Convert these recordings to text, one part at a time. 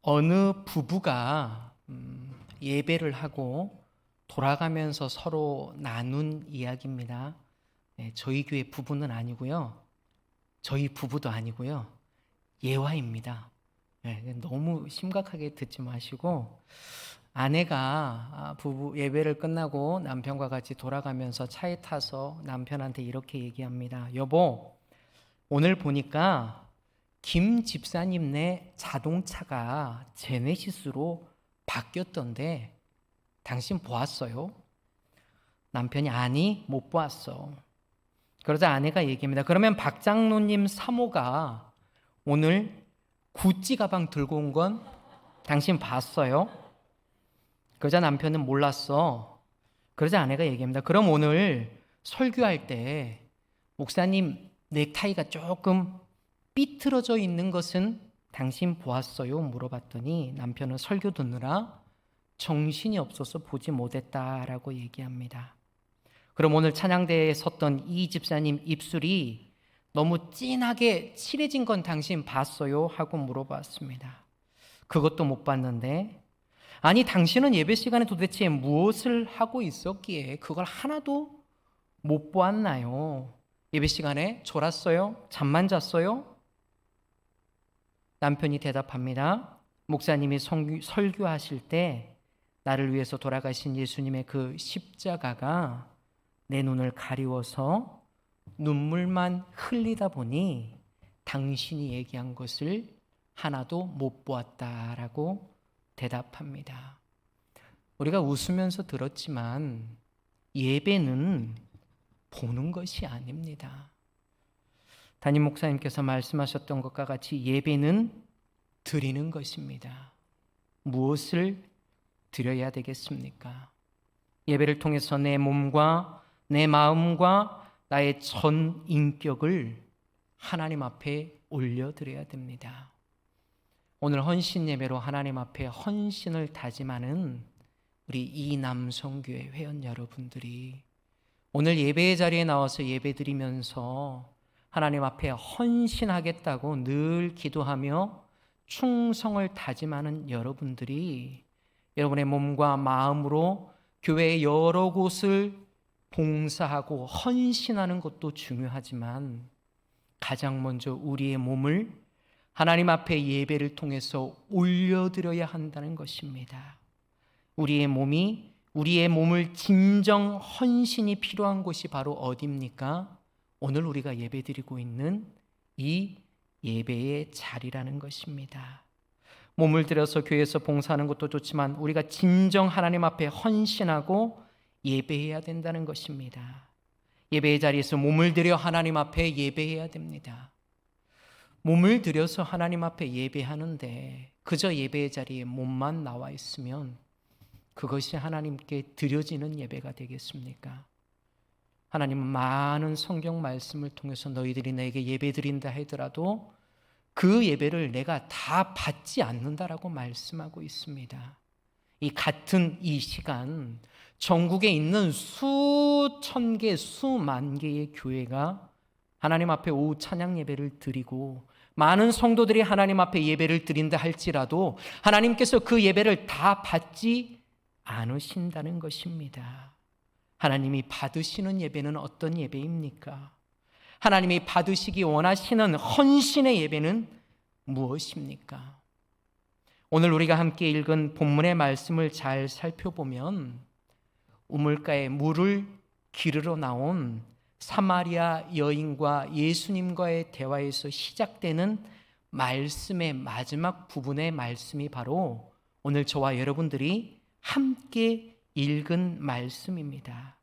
어느 부부가 예배를 하고 돌아가면서 서로 나눈 이야기입니다. 네, 저희 교회 부부는 아니고요. 저희 부부도 아니고요. 예화입니다. 네, 너무 심각하게 듣지 마시고 아내가 부부 예배를 끝나고 남편과 같이 돌아가면서 차에 타서 남편한테 이렇게 얘기합니다. 여보, 오늘 보니까 김 집사님네 자동차가 제네시스로 바뀌었던데 당신 보았어요? 남편이 아니, 못 보았어. 그러자 아내가 얘기합니다. 그러면 박 장로님 사모가 오늘 구찌 가방 들고 온 건 당신 봤어요? 그러자 남편은 몰랐어. 그러자 아내가 얘기합니다. 그럼 오늘 설교할 때 목사님 넥타이가 조금 삐뚤어져 있는 것은 당신 보았어요? 물어봤더니 남편은 설교 듣느라 정신이 없어서 보지 못했다라고 얘기합니다. 그럼 오늘 찬양대에 섰던 이 집사님 입술이 너무 진하게 칠해진 건 당신 봤어요? 하고 물어봤습니다. 그것도 못 봤는데, 아니 당신은 예배 시간에 도대체 무엇을 하고 있었기에 그걸 하나도 못 보았나요? 예배 시간에 졸았어요? 잠만 잤어요? 남편이 대답합니다. 목사님이 설교하실 때 나를 위해서 돌아가신 예수님의 그 십자가가 내 눈을 가리워서 눈물만 흘리다 보니 당신이 얘기한 것을 하나도 못 보았다라고 대답합니다. 우리가 웃으면서 들었지만 예배는 보는 것이 아닙니다. 담임 목사님께서 말씀하셨던 것과 같이 예배는 드리는 것입니다. 무엇을 드려야 되겠습니까? 예배를 통해서 내 몸과 내 마음과 나의 전 인격을 하나님 앞에 올려드려야 됩니다. 오늘 헌신 예배로 하나님 앞에 헌신을 다짐하는 우리 이남성교회 회원 여러분들이 오늘 예배의 자리에 나와서 예배드리면서 하나님 앞에 헌신하겠다고 늘 기도하며 충성을 다짐하는 여러분들이 여러분의 몸과 마음으로 교회의 여러 곳을 봉사하고 헌신하는 것도 중요하지만 가장 먼저 우리의 몸을 하나님 앞에 예배를 통해서 올려드려야 한다는 것입니다. 우리의 몸을 진정 헌신이 필요한 곳이 바로 어디입니까? 오늘 우리가 예배드리고 있는 이 예배의 자리라는 것입니다. 몸을 들여서 교회에서 봉사하는 것도 좋지만 우리가 진정 하나님 앞에 헌신하고 예배해야 된다는 것입니다. 예배의 자리에서 몸을 들여 하나님 앞에 예배해야 됩니다. 몸을 들여서 하나님 앞에 예배하는데 그저 예배의 자리에 몸만 나와 있으면 그것이 하나님께 드려지는 예배가 되겠습니까? 하나님은 많은 성경 말씀을 통해서 너희들이 내게 예배 드린다 하더라도 그 예배를 내가 다 받지 않는다라고 말씀하고 있습니다. 같은 이 시간 전국에 있는 수천 개, 수만 개의 교회가 하나님 앞에 오후 찬양 예배를 드리고 많은 성도들이 하나님 앞에 예배를 드린다 할지라도 하나님께서 그 예배를 다 받지 않으신다는 것입니다. 하나님이 받으시는 예배는 어떤 예배입니까? 하나님이 받으시기 원하시는 헌신의 예배는 무엇입니까? 오늘 우리가 함께 읽은 본문의 말씀을 잘 살펴보면 우물가에 물을 기르러 나온 사마리아 여인과 예수님과의 대화에서 시작되는 말씀의 마지막 부분의 말씀이 바로 오늘 저와 여러분들이 함께 읽은 말씀입니다.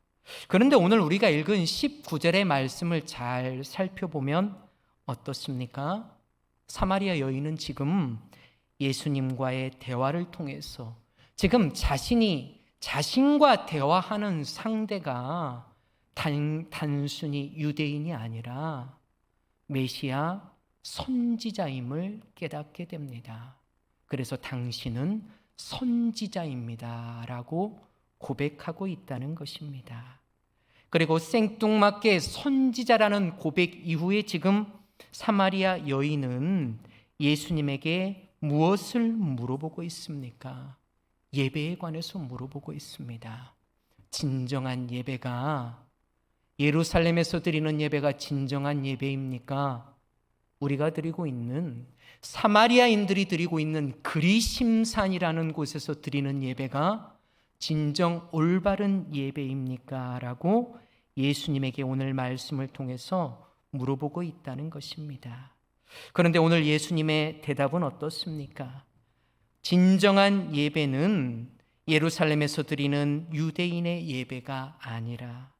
그런데 오늘 우리가 읽은 19절의 말씀을 잘 살펴보면 어떻습니까? 사마리아 여인은 지금 예수님과의 대화를 통해서 지금 자신과 대화하는 상대가 단순히 유대인이 아니라 메시아 선지자임을 깨닫게 됩니다. 그래서 당신은 선지자입니다 라고 고백하고 있다는 것입니다. 그리고 생뚱맞게 선지자라는 고백 이후에 지금 사마리아 여인은 예수님에게 무엇을 물어보고 있습니까? 예배에 관해서 물어보고 있습니다. 진정한 예배가, 예루살렘에서 드리는 예배가 진정한 예배입니까? 우리가 드리고 있는, 사마리아인들이 드리고 있는 그리심산이라는 곳에서 드리는 예배가 진정 올바른 예배입니까? 라고 예수님에게 오늘 말씀을 통해서 물어보고 있다는 것입니다. 그런데 오늘 예수님의 대답은 어떻습니까? 진정한 예배는 예루살렘에서 드리는 유대인의 예배가 아니라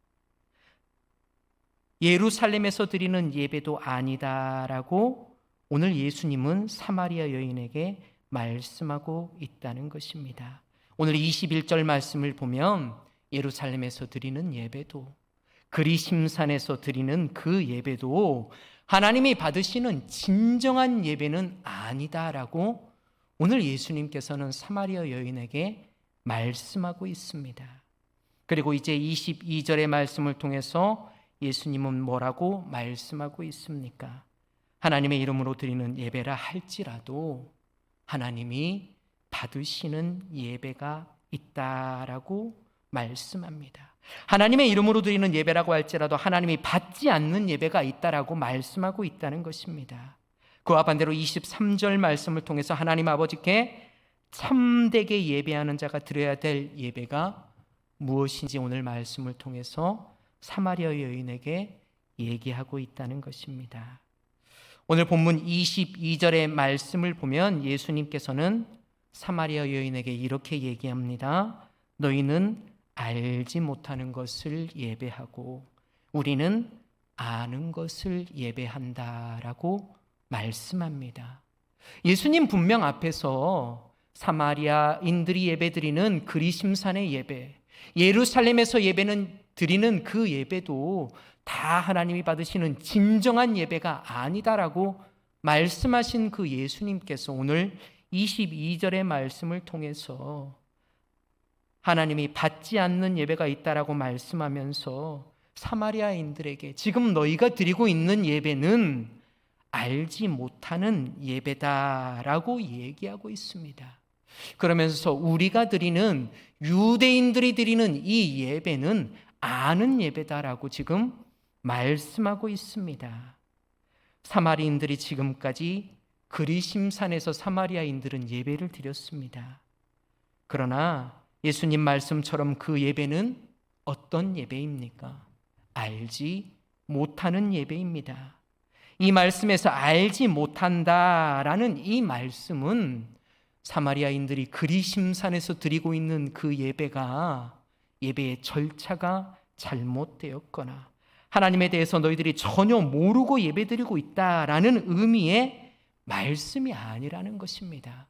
예루살렘에서 드리는 예배도 아니다라고 오늘 예수님은 사마리아 여인에게 말씀하고 있다는 것입니다. 오늘 21절 말씀을 보면 예루살렘에서 드리는 예배도, 그리심산에서 드리는 그 예배도 하나님이 받으시는 진정한 예배는 아니다라고 오늘 예수님께서는 사마리아 여인에게 말씀하고 있습니다. 그리고 이제 22절의 말씀을 통해서 예수님은 뭐라고 말씀하고 있습니까? 하나님의 이름으로 드리는 예배라 할지라도 하나님이 받으시는 예배가 있다라고 말씀합니다. 하나님의 이름으로 드리는 예배라고 할지라도 하나님이 받지 않는 예배가 있다라고 말씀하고 있다는 것입니다. 그와 반대로 23절 말씀을 통해서 하나님 아버지께 참되게 예배하는 자가 드려야 될 예배가 무엇인지 오늘 말씀을 통해서 사마리아 여인에게 얘기하고 있다는 것입니다. 오늘 본문 22절의 말씀을 보면 예수님께서는 사마리아 여인에게 이렇게 얘기합니다. 너희는 알지 못하는 것을 예배하고 우리는 아는 것을 예배한다라고 말씀합니다. 예수님 분명 앞에서 사마리아인들이 예배드리는 그리심산의 예배, 예루살렘에서 드리는 그 예배도 다 하나님이 받으시는 진정한 예배가 아니다라고 말씀하신 그 예수님께서 오늘 22절의 말씀을 통해서 하나님이 받지 않는 예배가 있다라고 말씀하면서 사마리아인들에게 지금 너희가 드리고 있는 예배는 알지 못하는 예배다라고 얘기하고 있습니다. 그러면서 우리가 드리는, 유대인들이 드리는 이 예배는 아는 예배다라고 지금 말씀하고 있습니다. 사마리아인들이 지금까지 그리심산에서 사마리아인들은 예배를 드렸습니다. 그러나 예수님 말씀처럼 그 예배는 어떤 예배입니까? 알지 못하는 예배입니다. 이 말씀에서 알지 못한다라는 이 말씀은 사마리아인들이 그리심산에서 드리고 있는 그 예배의 절차가 잘못되었거나 하나님에 대해서 너희들이 전혀 모르고 예배드리고 있다라는 의미의 말씀이 아니라는 것입니다.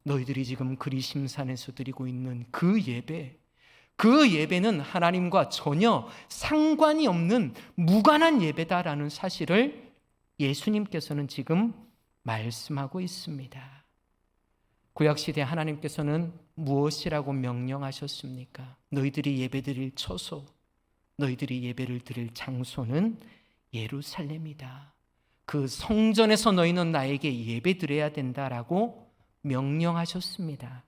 너희들이 지금 그리심산에서 드리고 있는 그 예배는 하나님과 전혀 상관이 없는 무관한 예배다라는 사실을 예수님께서는 지금 말씀하고 있습니다. 구약시대 하나님께서는 무엇이라고 명령하셨습니까? 너희들이 예배드릴 처소, 너희들이 예배를 드릴 장소는 예루살렘이다. 그 성전에서 너희는 나에게 예배드려야 된다라고 명령하셨습니다.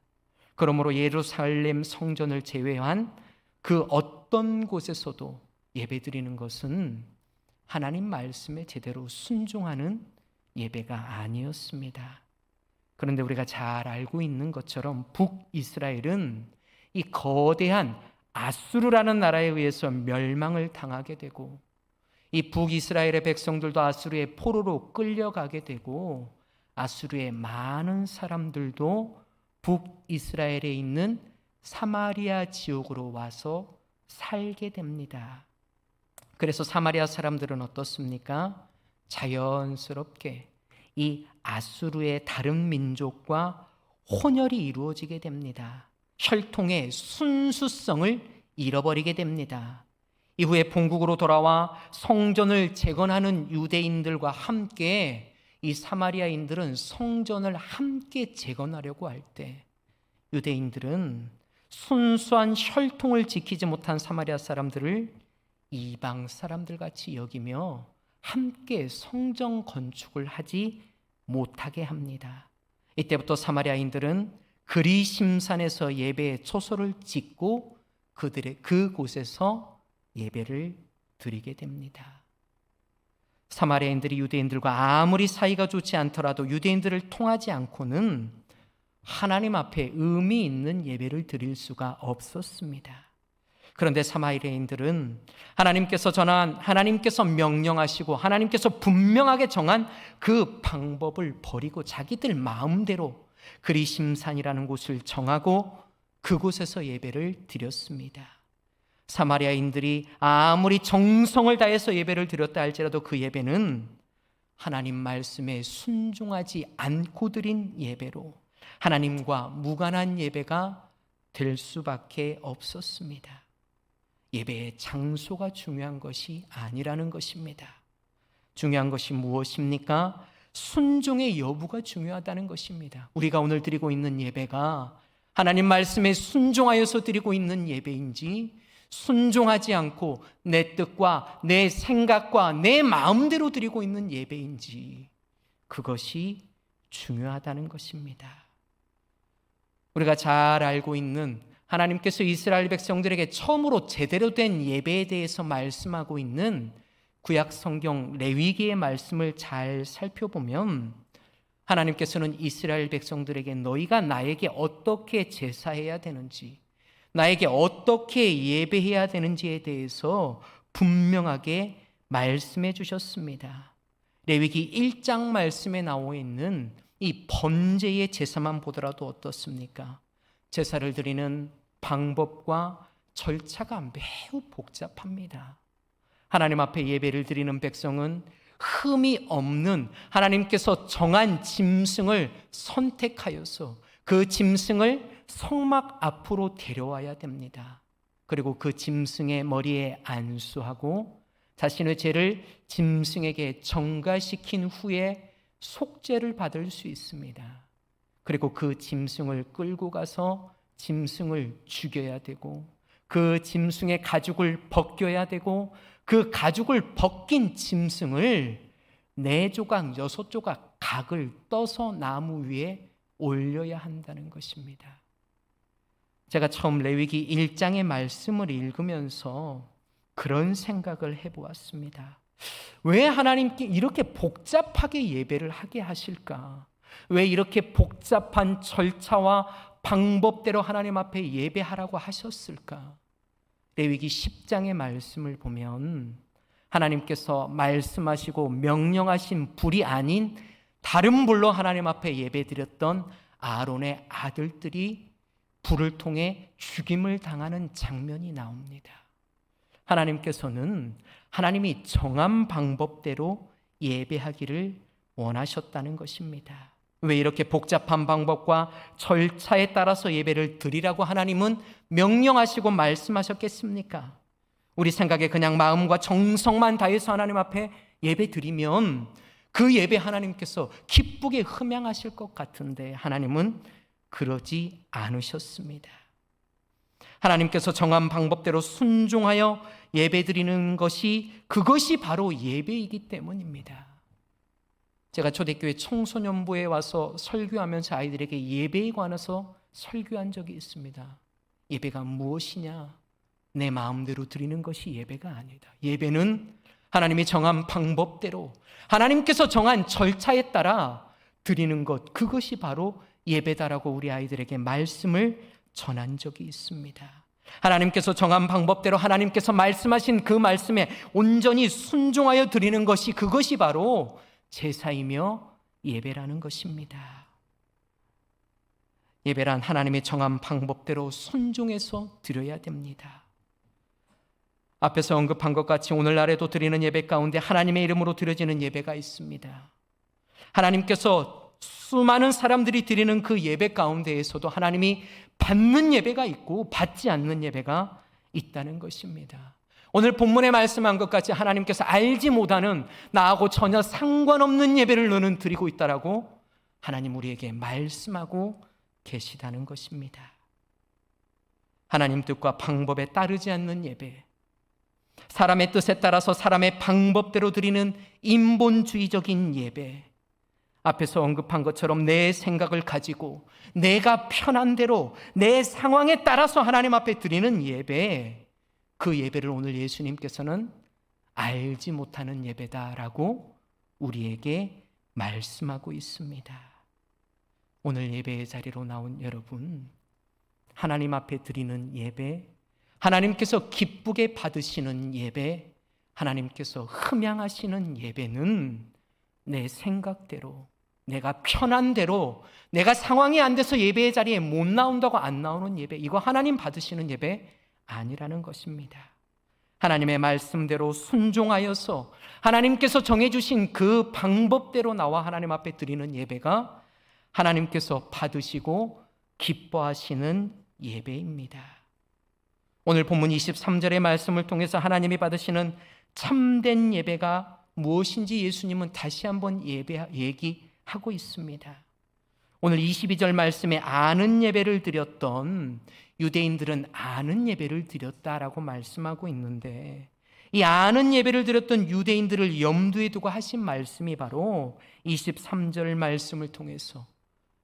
그러므로 예루살렘 성전을 제외한 그 어떤 곳에서도 예배드리는 것은 하나님 말씀에 제대로 순종하는 예배가 아니었습니다. 그런데 우리가 잘 알고 있는 것처럼 북이스라엘은 이 거대한 아수르라는 나라에 의해서 멸망을 당하게 되고 이 북이스라엘의 백성들도 아수르의 포로로 끌려가게 되고 아수르의 많은 사람들도 북이스라엘에 있는 사마리아 지역으로 와서 살게 됩니다. 그래서 사마리아 사람들은 어떻습니까? 자연스럽게 이 아수르의 다른 민족과 혼혈이 이루어지게 됩니다. 혈통의 순수성을 잃어버리게 됩니다. 이후에 본국으로 돌아와 성전을 재건하는 유대인들과 함께 이 사마리아인들은 성전을 함께 재건하려고 할 때 유대인들은 순수한 혈통을 지키지 못한 사마리아 사람들을 이방 사람들 같이 여기며 함께 성전 건축을 하지 못하게 합니다. 이때부터 사마리아인들은 그리심산에서 예배의 초소를 짓고 그곳에서 예배를 드리게 됩니다. 사마리아인들이 유대인들과 아무리 사이가 좋지 않더라도 유대인들을 통하지 않고는 하나님 앞에 의미 있는 예배를 드릴 수가 없었습니다. 그런데 사마리아인들은 하나님께서 명령하시고 하나님께서 분명하게 정한 그 방법을 버리고 자기들 마음대로 그리심산이라는 곳을 정하고 그곳에서 예배를 드렸습니다. 사마리아인들이 아무리 정성을 다해서 예배를 드렸다 할지라도 그 예배는 하나님 말씀에 순종하지 않고 드린 예배로 하나님과 무관한 예배가 될 수밖에 없었습니다. 예배의 장소가 중요한 것이 아니라는 것입니다. 중요한 것이 무엇입니까? 순종의 여부가 중요하다는 것입니다. 우리가 오늘 드리고 있는 예배가 하나님 말씀에 순종하여서 드리고 있는 예배인지 순종하지 않고 내 뜻과 내 생각과 내 마음대로 드리고 있는 예배인지 그것이 중요하다는 것입니다. 우리가 잘 알고 있는 하나님께서 이스라엘 백성들에게 처음으로 제대로 된 예배에 대해서 말씀하고 있는 구약 성경 레위기의 말씀을 잘 살펴보면 하나님께서는 이스라엘 백성들에게 너희가 나에게 어떻게 제사해야 되는지, 나에게 어떻게 예배해야 되는지에 대해서 분명하게 말씀해 주셨습니다. 레위기 1장 말씀에 나와 있는 이 번제의 제사만 보더라도 어떻습니까? 제사를 드리는 방법과 절차가 매우 복잡합니다. 하나님 앞에 예배를 드리는 백성은 흠이 없는 하나님께서 정한 짐승을 선택하여서 그 짐승을 성막 앞으로 데려와야 됩니다. 그리고 그 짐승의 머리에 안수하고 자신의 죄를 짐승에게 전가시킨 후에 속죄를 받을 수 있습니다. 그리고 그 짐승을 끌고 가서 짐승을 죽여야 되고 그 짐승의 가죽을 벗겨야 되고 그 가죽을 벗긴 짐승을 4조각, 6조각 각을 떠서 나무 위에 올려야 한다는 것입니다. 제가 처음 레위기 1장의 말씀을 읽으면서 그런 생각을 해보았습니다. 왜 하나님께 이렇게 복잡하게 예배를 하게 하실까? 왜 이렇게 복잡한 절차와 방법대로 하나님 앞에 예배하라고 하셨을까? 레위기 10장의 말씀을 보면 하나님께서 말씀하시고 명령하신 불이 아닌 다른 불로 하나님 앞에 예배드렸던 아론의 아들들이 불을 통해 죽임을 당하는 장면이 나옵니다. 하나님께서는 하나님이 정한 방법대로 예배하기를 원하셨다는 것입니다. 왜 이렇게 복잡한 방법과 절차에 따라서 예배를 드리라고 하나님은 명령하시고 말씀하셨겠습니까? 우리 생각에 그냥 마음과 정성만 다해서 하나님 앞에 예배 드리면 그 예배 하나님께서 기쁘게 흠양하실 것 같은데 하나님은 그러지 않으셨습니다. 하나님께서 정한 방법대로 순종하여 예배 드리는 그것이 바로 예배이기 때문입니다. 제가 초대교회 청소년부에 와서 설교하면서 아이들에게 예배에 관해서 설교한 적이 있습니다. 예배가 무엇이냐? 내 마음대로 드리는 것이 예배가 아니다. 예배는 하나님이 정한 방법대로 하나님께서 정한 절차에 따라 드리는 것, 그것이 바로 예배다라고 우리 아이들에게 말씀을 전한 적이 있습니다. 하나님께서 정한 방법대로 하나님께서 말씀하신 그 말씀에 온전히 순종하여 드리는 것이 그것이 바로 제사이며 예배라는 것입니다. 예배란 하나님의 정한 방법대로 순종해서 드려야 됩니다. 앞에서 언급한 것 같이 오늘날에도 드리는 예배 가운데 하나님의 이름으로 드려지는 예배가 있습니다. 하나님께서 수많은 사람들이 드리는 그 예배 가운데에서도 하나님이 받는 예배가 있고 받지 않는 예배가 있다는 것입니다. 오늘 본문에 말씀한 것 같이 하나님께서 알지 못하는 나하고 전혀 상관없는 예배를 너는 드리고 있다라고 하나님 우리에게 말씀하고 계시다는 것입니다. 하나님 뜻과 방법에 따르지 않는 예배, 사람의 뜻에 따라서 사람의 방법대로 드리는 인본주의적인 예배, 앞에서 언급한 것처럼 내 생각을 가지고 내가 편한 대로 내 상황에 따라서 하나님 앞에 드리는 예배, 그 예배를 오늘 예수님께서는 알지 못하는 예배다라고 우리에게 말씀하고 있습니다. 오늘 예배의 자리로 나온 여러분, 하나님 앞에 드리는 예배, 하나님께서 기쁘게 받으시는 예배, 하나님께서 흠양하시는 예배는 내 생각대로, 내가 편한 대로, 내가 상황이 안 돼서 예배의 자리에 못 나온다고 안 나오는 예배, 이거 하나님 받으시는 예배 아니라는 것입니다. 하나님의 말씀대로 순종하여서 하나님께서 정해주신 그 방법대로 나와 하나님 앞에 드리는 예배가 하나님께서 받으시고 기뻐하시는 예배입니다. 오늘 본문 23절의 말씀을 통해서 하나님이 받으시는 참된 예배가 무엇인지 예수님은 다시 한번 얘기하고 있습니다. 오늘 22절 말씀에 아는 예배를 드렸던 유대인들은 아는 예배를 드렸다라고 말씀하고 있는데, 이 아는 예배를 드렸던 유대인들을 염두에 두고 하신 말씀이 바로 23절 말씀을 통해서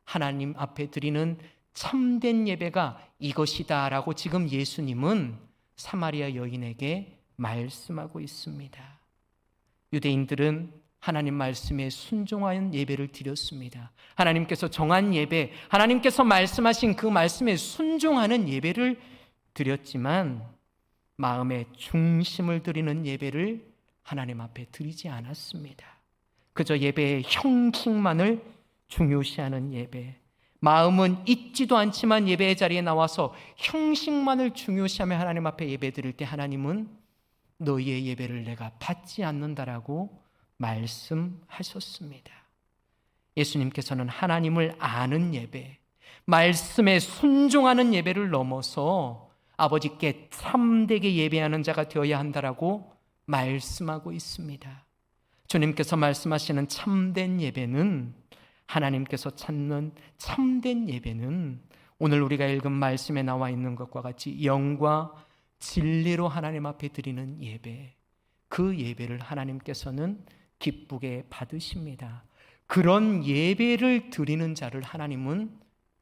하나님 앞에 드리는 참된 예배가 이것이다 라고 지금 예수님은 사마리아 여인에게 말씀하고 있습니다. 유대인들은 하나님 말씀에 순종하는 예배를 드렸습니다. 하나님께서 정한 예배, 하나님께서 말씀하신 그 말씀에 순종하는 예배를 드렸지만 마음의 중심을 드리는 예배를 하나님 앞에 드리지 않았습니다. 그저 예배의 형식만을 중요시하는 예배, 마음은 있지도 않지만 예배의 자리에 나와서 형식만을 중요시하며 하나님 앞에 예배 드릴 때 하나님은 너희의 예배를 내가 받지 않는다라고 말씀하셨습니다. 예수님께서는 하나님을 아는 예배, 말씀에 순종하는 예배를 넘어서 아버지께 참되게 예배하는 자가 되어야 한다라고 말씀하고 있습니다. 주님께서 말씀하시는 참된 예배는, 하나님께서 찾는 참된 예배는 오늘 우리가 읽은 말씀에 나와 있는 것과 같이 영과 진리로 하나님 앞에 드리는 예배, 그 예배를 하나님께서는 기쁘게 받으십니다. 그런 예배를 드리는 자를 하나님은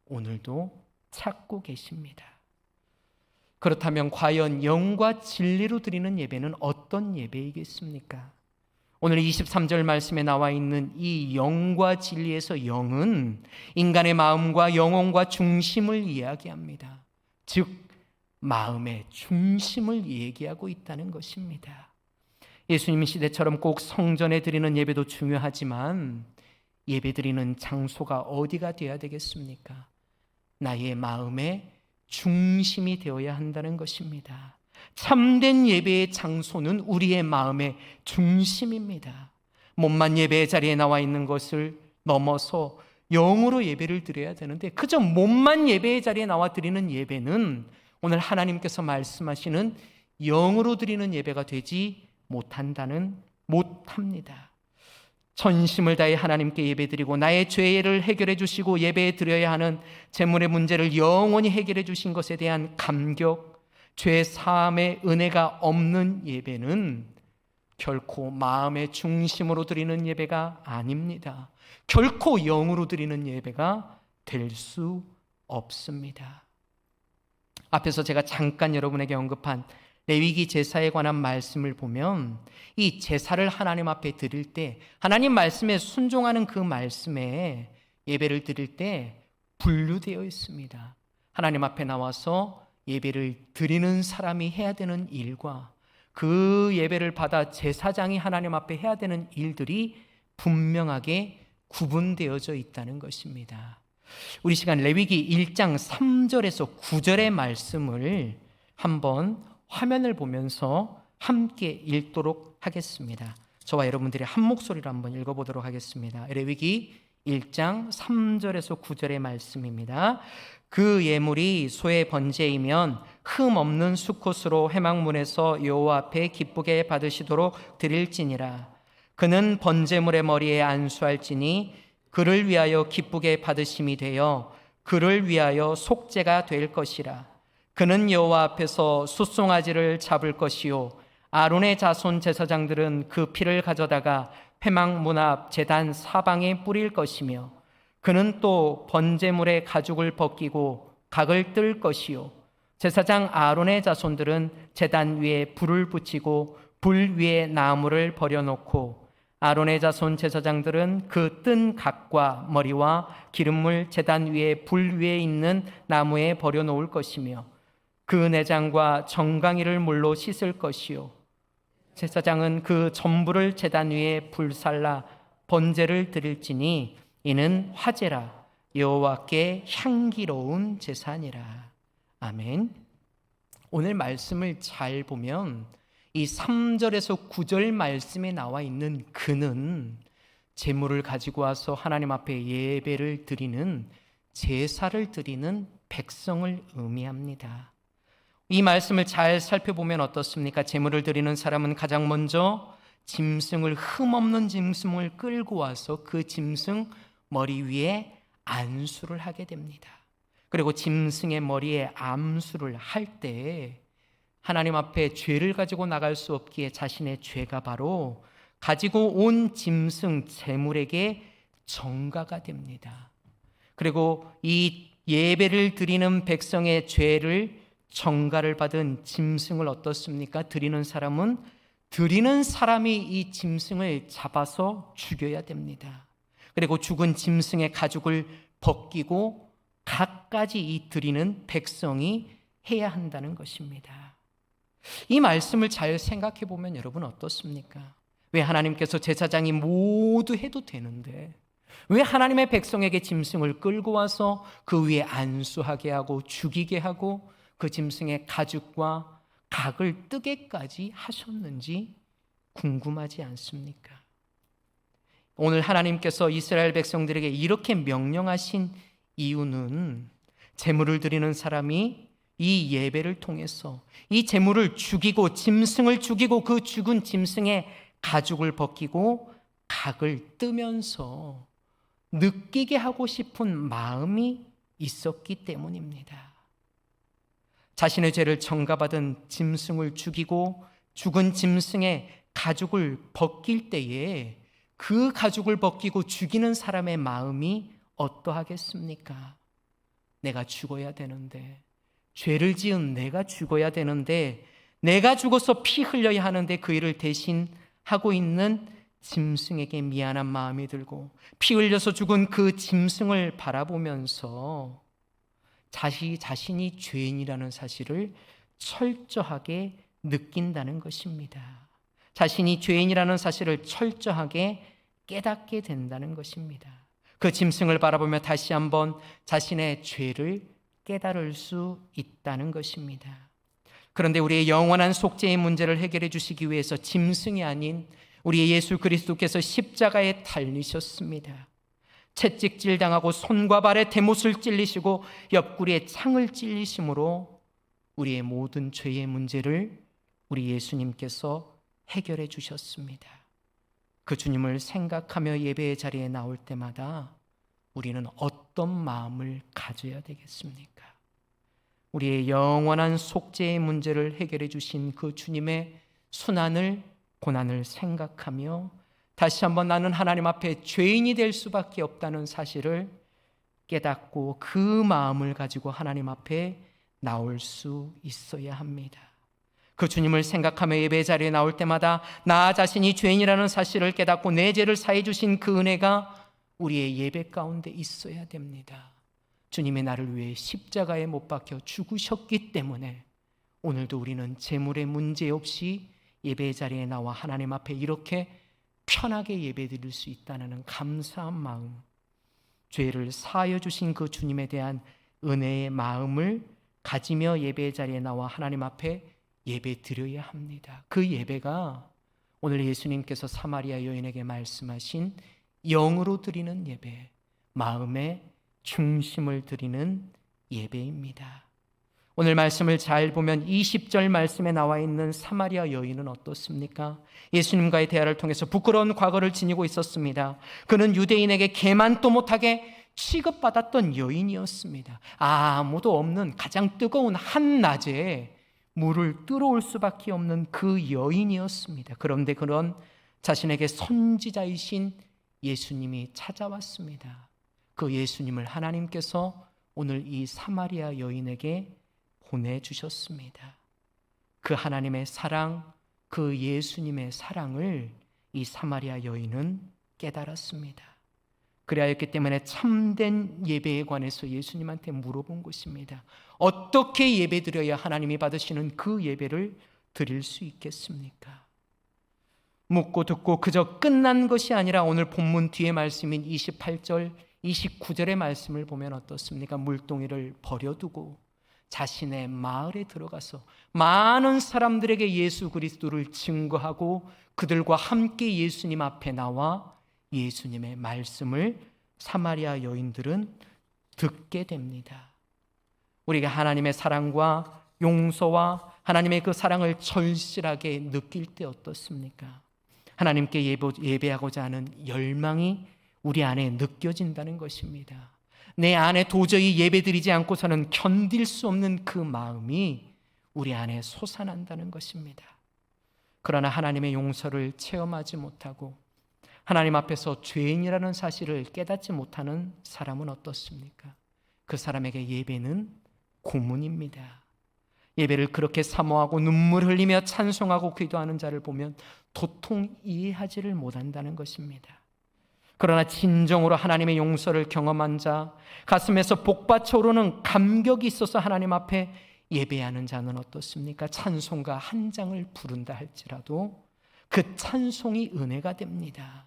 오늘도 찾고 계십니다. 그렇다면 과연 영과 진리로 드리는 예배는 어떤 예배이겠습니까? 오늘 23절 말씀에 나와 있는 이 영과 진리에서 영은 인간의 마음과 영혼과 중심을 이야기합니다. 즉 마음의 중심을 얘기하고 있다는 것입니다. 예수님 시대처럼 꼭 성전에 드리는 예배도 중요하지만 예배 드리는 장소가 어디가 되어야 되겠습니까? 나의 마음의 중심이 되어야 한다는 것입니다. 참된 예배의 장소는 우리의 마음의 중심입니다. 몸만 예배의 자리에 나와 있는 것을 넘어서 영으로 예배를 드려야 되는데, 그저 몸만 예배의 자리에 나와 드리는 예배는 오늘 하나님께서 말씀하시는 영으로 드리는 예배가 되지 못합니다. 전심을 다해 하나님께 예배드리고 나의 죄를 해결해 주시고 예배에 드려야 하는 재물의 문제를 영원히 해결해 주신 것에 대한 감격, 죄 사함의 은혜가 없는 예배는 결코 마음의 중심으로 드리는 예배가 아닙니다. 결코 영으로 드리는 예배가 될 수 없습니다. 앞에서 제가 잠깐 여러분에게 언급한 레위기 제사에 관한 말씀을 보면 이 제사를 하나님 앞에 드릴 때, 하나님 말씀에 순종하는 그 말씀에 예배를 드릴 때 분류되어 있습니다. 하나님 앞에 나와서 예배를 드리는 사람이 해야 되는 일과 그 예배를 받아 제사장이 하나님 앞에 해야 되는 일들이 분명하게 구분되어져 있다는 것입니다. 우리 시간 레위기 1장 3절에서 9절의 말씀을 한번 화면을 보면서 함께 읽도록 하겠습니다. 저와 여러분들이 한 목소리로 한번 읽어보도록 하겠습니다. 레위기 1장 3절에서 9절의 말씀입니다. 그 예물이 소의 번제이면 흠 없는 수컷으로 회막문에서 여호와 앞에 기쁘게 받으시도록 드릴지니라. 그는 번제물의 머리에 안수할지니 그를 위하여 기쁘게 받으심이 되어 그를 위하여 속죄가 될 것이라. 그는 여호와 앞에서 숫송아지를 잡을 것이요 아론의 자손 제사장들은 그 피를 가져다가 회막 문 앞 제단 사방에 뿌릴 것이며 그는 또 번제물의 가죽을 벗기고 각을 뜰 것이요 제사장 아론의 자손들은 제단 위에 불을 붙이고 불 위에 나무를 버려놓고 아론의 자손 제사장들은 그 뜬 각과 머리와 기름을 제단 위에 불 위에 있는 나무에 버려놓을 것이며 그 내장과 정강이를 물로 씻을 것이요 제사장은 그 전부를 제단 위에 불살라 번제를 드릴지니 이는 화제라 여호와께 향기로운 제사니라. 아멘. 오늘 말씀을 잘 보면 이 3절에서 9절 말씀에 나와 있는 그는 제물을 가지고 와서 하나님 앞에 예배를 드리는 제사를 드리는 백성을 의미합니다. 이 말씀을 잘 살펴보면 어떻습니까? 제물을 드리는 사람은 가장 먼저 짐승을 흠없는 짐승을 끌고 와서 그 짐승 머리 위에 안수를 하게 됩니다. 그리고 짐승의 머리에 암수를 할 때 하나님 앞에 죄를 가지고 나갈 수 없기에 자신의 죄가 바로 가지고 온 짐승 제물에게 전가가 됩니다. 그리고 이 예배를 드리는 백성의 죄를 전가를 받은 짐승을 어떻습니까? 드리는 사람이 이 짐승을 잡아서 죽여야 됩니다. 그리고 죽은 짐승의 가죽을 벗기고 각까지 이 드리는 백성이 해야 한다는 것입니다. 이 말씀을 잘 생각해 보면 여러분 어떻습니까? 왜 하나님께서 제사장이 모두 해도 되는데 왜 하나님의 백성에게 짐승을 끌고 와서 그 위에 안수하게 하고 죽이게 하고 그 짐승의 가죽과 각을 뜨게까지 하셨는지 궁금하지 않습니까? 오늘 하나님께서 이스라엘 백성들에게 이렇게 명령하신 이유는 제물을 드리는 사람이 이 예배를 통해서 이 제물을 죽이고 짐승을 죽이고 그 죽은 짐승의 가죽을 벗기고 각을 뜨면서 느끼게 하고 싶은 마음이 있었기 때문입니다. 자신의 죄를 전가받은 짐승을 죽이고 죽은 짐승의 가죽을 벗길 때에 그 가죽을 벗기고 죽이는 사람의 마음이 어떠하겠습니까? 내가 죽어야 되는데, 죄를 지은 내가 죽어야 되는데, 내가 죽어서 피 흘려야 하는데 그 일을 대신 하고 있는 짐승에게 미안한 마음이 들고 피 흘려서 죽은 그 짐승을 바라보면서 자신이 죄인이라는 사실을 철저하게 느낀다는 것입니다. 자신이 죄인이라는 사실을 철저하게 깨닫게 된다는 것입니다. 그 짐승을 바라보며 다시 한번 자신의 죄를 깨달을 수 있다는 것입니다. 그런데 우리의 영원한 속죄의 문제를 해결해 주시기 위해서 짐승이 아닌 우리의 예수 그리스도께서 십자가에 달리셨습니다. 채찍질 당하고 손과 발에 대못을 찔리시고 옆구리에 창을 찔리심으로 우리의 모든 죄의 문제를 우리 예수님께서 해결해 주셨습니다. 그 주님을 생각하며 예배의 자리에 나올 때마다 우리는 어떤 마음을 가져야 되겠습니까? 우리의 영원한 속죄의 문제를 해결해 주신 그 주님의 순환을 고난을 생각하며 다시 한번 나는 하나님 앞에 죄인이 될 수밖에 없다는 사실을 깨닫고 그 마음을 가지고 하나님 앞에 나올 수 있어야 합니다. 그 주님을 생각하며 예배 자리에 나올 때마다 나 자신이 죄인이라는 사실을 깨닫고 내 죄를 사해 주신 그 은혜가 우리의 예배 가운데 있어야 됩니다. 주님의 나를 위해 십자가에 못 박혀 죽으셨기 때문에 오늘도 우리는 재물의 문제 없이 예배 자리에 나와 하나님 앞에 이렇게 편하게 예배드릴 수 있다는 감사한 마음, 죄를 사하여 주신 그 주님에 대한 은혜의 마음을 가지며 예배 자리에 나와 하나님 앞에 예배 드려야 합니다. 그 예배가 오늘 예수님께서 사마리아 여인에게 말씀하신 영으로 드리는 예배, 마음의 중심을 드리는 예배입니다. 오늘 말씀을 잘 보면 20절 말씀에 나와 있는 사마리아 여인은 어떻습니까? 예수님과의 대화를 통해서 부끄러운 과거를 지니고 있었습니다. 그는 유대인에게 개만도 못하게 취급받았던 여인이었습니다. 아무도 없는 가장 뜨거운 한낮에 물을 뜨러올 수밖에 없는 그 여인이었습니다. 그런데 그런 자신에게 선지자이신 예수님이 찾아왔습니다. 그 예수님을 하나님께서 오늘 이 사마리아 여인에게 보내주셨습니다. 그 하나님의 사랑, 그 예수님의 사랑을 이 사마리아 여인은 깨달았습니다. 그리하였기 때문에 참된 예배에 관해서 예수님한테 물어본 것입니다. 어떻게 예배드려야 하나님이 받으시는 그 예배를 드릴 수 있겠습니까? 묻고 듣고 그저 끝난 것이 아니라 오늘 본문 뒤에 말씀인 28절, 29절의 말씀을 보면 어떻습니까? 물동이를 버려두고 자신의 마을에 들어가서 많은 사람들에게 예수 그리스도를 증거하고 그들과 함께 예수님 앞에 나와 예수님의 말씀을 사마리아 여인들은 듣게 됩니다. 우리가 하나님의 사랑과 용서와 하나님의 그 사랑을 절실하게 느낄 때 어떻습니까? 하나님께 예배하고자 하는 열망이 우리 안에 느껴진다는 것입니다. 내 안에 도저히 예배드리지 않고서는 견딜 수 없는 그 마음이 우리 안에 솟아난다는 것입니다. 그러나 하나님의 용서를 체험하지 못하고 하나님 앞에서 죄인이라는 사실을 깨닫지 못하는 사람은 어떻습니까? 그 사람에게 예배는 고문입니다. 예배를 그렇게 사모하고 눈물 흘리며 찬송하고 기도하는 자를 보면 도통 이해하지를 못한다는 것입니다. 그러나 진정으로 하나님의 용서를 경험한 자, 가슴에서 복받쳐 오르는 감격이 있어서 하나님 앞에 예배하는 자는 어떻습니까? 찬송가 한 장을 부른다 할지라도 그 찬송이 은혜가 됩니다.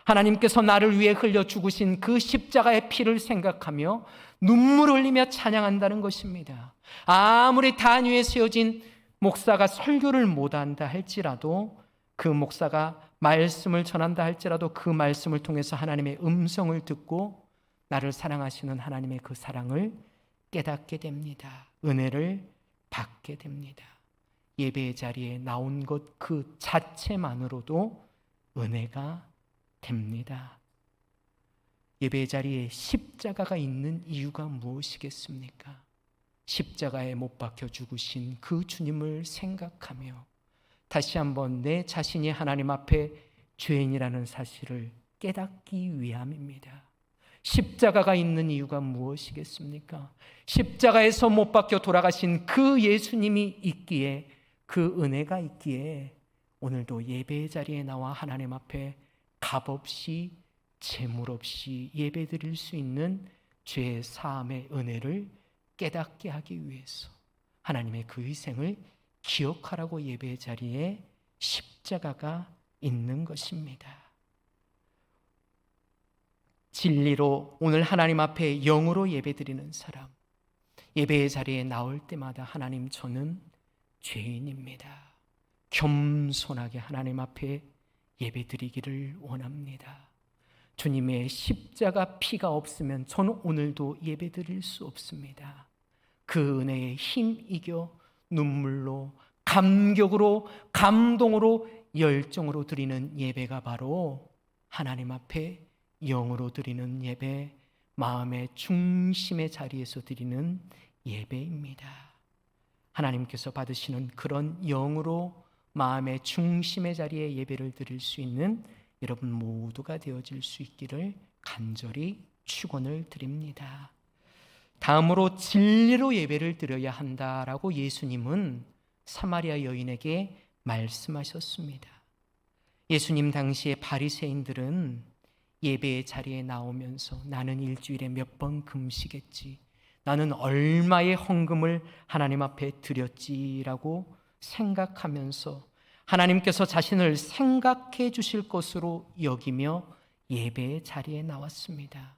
하나님께서 나를 위해 흘려 죽으신 그 십자가의 피를 생각하며 눈물 흘리며 찬양한다는 것입니다. 아무리 단위에 세워진 목사가 설교를 못한다 할지라도 그 목사가 말씀을 전한다 할지라도 그 말씀을 통해서 하나님의 음성을 듣고 나를 사랑하시는 하나님의 그 사랑을 깨닫게 됩니다. 은혜를 받게 됩니다. 예배의 자리에 나온 것 그 자체만으로도 은혜가 됩니다. 예배의 자리에 십자가가 있는 이유가 무엇이겠습니까? 십자가에 못 박혀 죽으신 그 주님을 생각하며 다시 한번 내 자신이 하나님 앞에 죄인이라는 사실을 깨닫기 위함입니다. 십자가가 있는 이유가 무엇이겠습니까? 십자가에서 못 박혀 돌아가신 그 예수님이 있기에, 그 은혜가 있기에 오늘도 예배의 자리에 나와 하나님 앞에 값없이 재물 없이 예배드릴 수 있는 죄 사함의 은혜를 깨닫게 하기 위해서 하나님의 그 희생을 기억하라고 예배의 자리에 십자가가 있는 것입니다. 진리로 오늘 하나님 앞에 영으로 예배드리는 사람, 예배의 자리에 나올 때마다 하나님, 저는 죄인입니다. 겸손하게 하나님 앞에 예배드리기를 원합니다. 주님의 십자가 피가 없으면 저는 오늘도 예배드릴 수 없습니다. 그 은혜에 힘 이겨 눈물로, 감격으로, 감동으로, 열정으로 드리는 예배가 바로 하나님 앞에 영으로 드리는 예배, 마음의 중심의 자리에서 드리는 예배입니다. 하나님께서 받으시는 그런 영으로 마음의 중심의 자리에 예배를 드릴 수 있는 여러분 모두가 되어질 수 있기를 간절히 축원을 드립니다. 다음으로 진리로 예배를 드려야 한다라고 예수님은 사마리아 여인에게 말씀하셨습니다. 예수님 당시에 바리새인들은 예배의 자리에 나오면서 나는 일주일에 몇 번 금식했지, 나는 얼마의 헌금을 하나님 앞에 드렸지라고 생각하면서 하나님께서 자신을 생각해 주실 것으로 여기며 예배의 자리에 나왔습니다.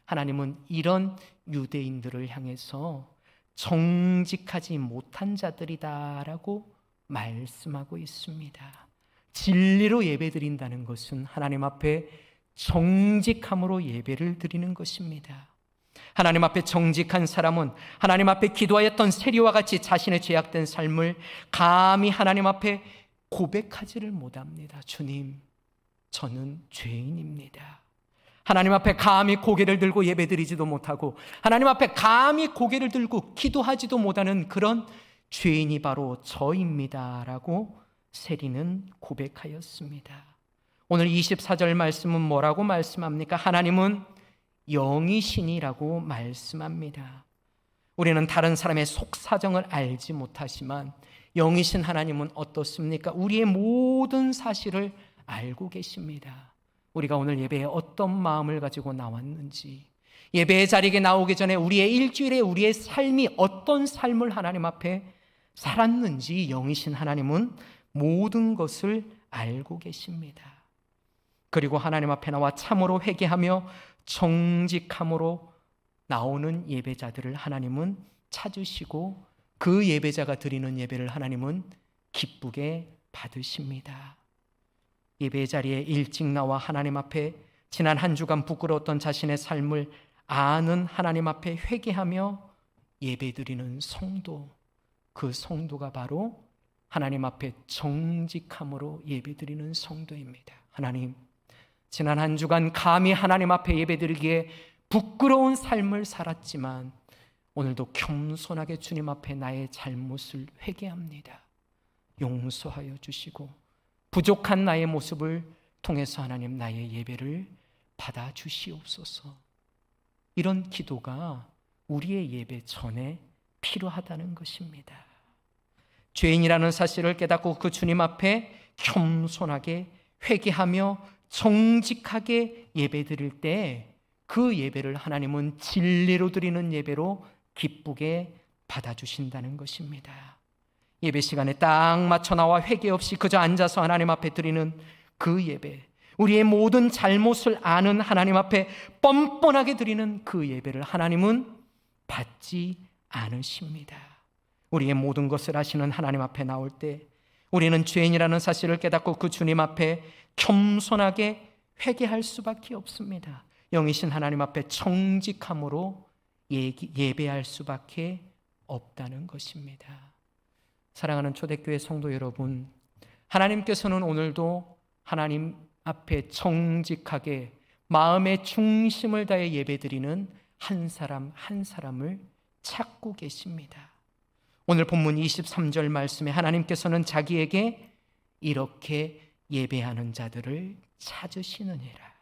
하나님은 이런 유대인들을 향해서 정직하지 못한 자들이다라고 말씀하고 있습니다. 진리로 예배드린다는 것은 하나님 앞에 정직함으로 예배를 드리는 것입니다. 하나님 앞에 정직한 사람은 하나님 앞에 기도하였던 세리와 같이 자신의 죄악된 삶을 감히 하나님 앞에 고백하지를 못합니다. 주님, 저는 죄인입니다. 하나님 앞에 감히 고개를 들고 예배드리지도 못하고 하나님 앞에 감히 고개를 들고 기도하지도 못하는 그런 죄인이 바로 저입니다라고 세리는 고백하였습니다. 오늘 24절 말씀은 뭐라고 말씀합니까? 하나님은 영이시니라고 말씀합니다. 우리는 다른 사람의 속사정을 알지 못하지만 영이신 하나님은 어떻습니까? 우리의 모든 사실을 알고 계십니다. 우리가 오늘 예배에 어떤 마음을 가지고 나왔는지, 예배의 자리에 나오기 전에 우리의 일주일에 우리의 삶이 어떤 삶을 하나님 앞에 살았는지 영이신 하나님은 모든 것을 알고 계십니다. 그리고 하나님 앞에 나와 참으로 회개하며 정직함으로 나오는 예배자들을 하나님은 찾으시고 그 예배자가 드리는 예배를 하나님은 기쁘게 받으십니다. 예배 자리에 일찍 나와 하나님 앞에 지난 한 주간 부끄러웠던 자신의 삶을 아는 하나님 앞에 회개하며 예배드리는 성도, 그 성도가 바로 하나님 앞에 정직함으로 예배드리는 성도입니다. 하나님, 지난 한 주간 감히 하나님 앞에 예배드리기에 부끄러운 삶을 살았지만 오늘도 겸손하게 주님 앞에 나의 잘못을 회개합니다. 용서하여 주시고 부족한 나의 모습을 통해서 하나님 나의 예배를 받아 주시옵소서. 이런 기도가 우리의 예배 전에 필요하다는 것입니다. 죄인이라는 사실을 깨닫고 그 주님 앞에 겸손하게 회개하며 정직하게 예배드릴 때 그 예배를 하나님은 진리로 드리는 예배로 기쁘게 받아주신다는 것입니다. 예배 시간에 딱 맞춰 나와 회개 없이 그저 앉아서 하나님 앞에 드리는 그 예배, 우리의 모든 잘못을 아는 하나님 앞에 뻔뻔하게 드리는 그 예배를 하나님은 받지 않으십니다. 우리의 모든 것을 아시는 하나님 앞에 나올 때 우리는 죄인이라는 사실을 깨닫고 그 주님 앞에 겸손하게 회개할 수밖에 없습니다. 영이신 하나님 앞에 정직함으로 예배할 수밖에 없다는 것입니다. 사랑하는 초대교회 성도 여러분, 하나님께서는 오늘도 하나님 앞에 정직하게 마음의 중심을 다해 예배드리는 한 사람 한 사람을 찾고 계십니다. 오늘 본문 23절 말씀에 하나님께서는 자기에게 이렇게 예배하는 자들을 찾으시느니라.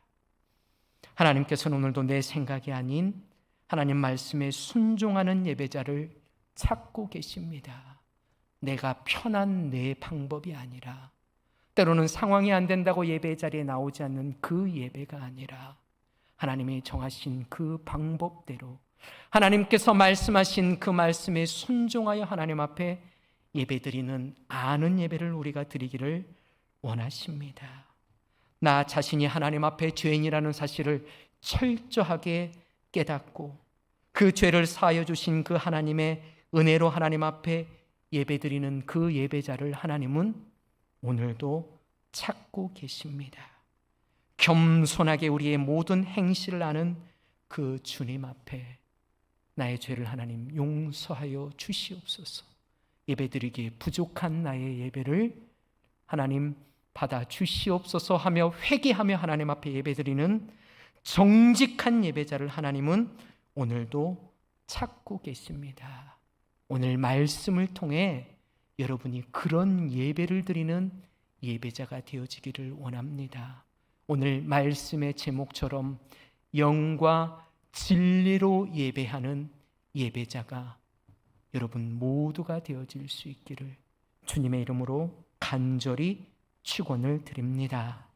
하나님께서는 오늘도 내 생각이 아닌 하나님 말씀에 순종하는 예배자를 찾고 계십니다. 내가 편한 내 방법이 아니라, 때로는 상황이 안 된다고 예배 자리에 나오지 않는 그 예배가 아니라 하나님이 정하신 그 방법대로 하나님께서 말씀하신 그 말씀에 순종하여 하나님 앞에 예배드리는 아는 예배를 우리가 드리기를 원하십니다. 나 자신이 하나님 앞에 죄인이라는 사실을 철저하게 깨닫고 그 죄를 사하여 주신 그 하나님의 은혜로 하나님 앞에 예배드리는 그 예배자를 하나님은 오늘도 찾고 계십니다. 겸손하게 우리의 모든 행실을 아는 그 주님 앞에 나의 죄를 하나님 용서하여 주시옵소서. 예배드리기에 부족한 나의 예배를 하나님 받아 주시옵소서 하며 회개하며 하나님 앞에 예배드리는 정직한 예배자를 하나님은 오늘도 찾고 계십니다. 오늘 말씀을 통해 여러분이 그런 예배를 드리는 예배자가 되어지기를 원합니다. 오늘 말씀의 제목처럼 영과 진리로 예배하는 예배자가 여러분 모두가 되어질 수 있기를 주님의 이름으로 간절히 축원을 드립니다.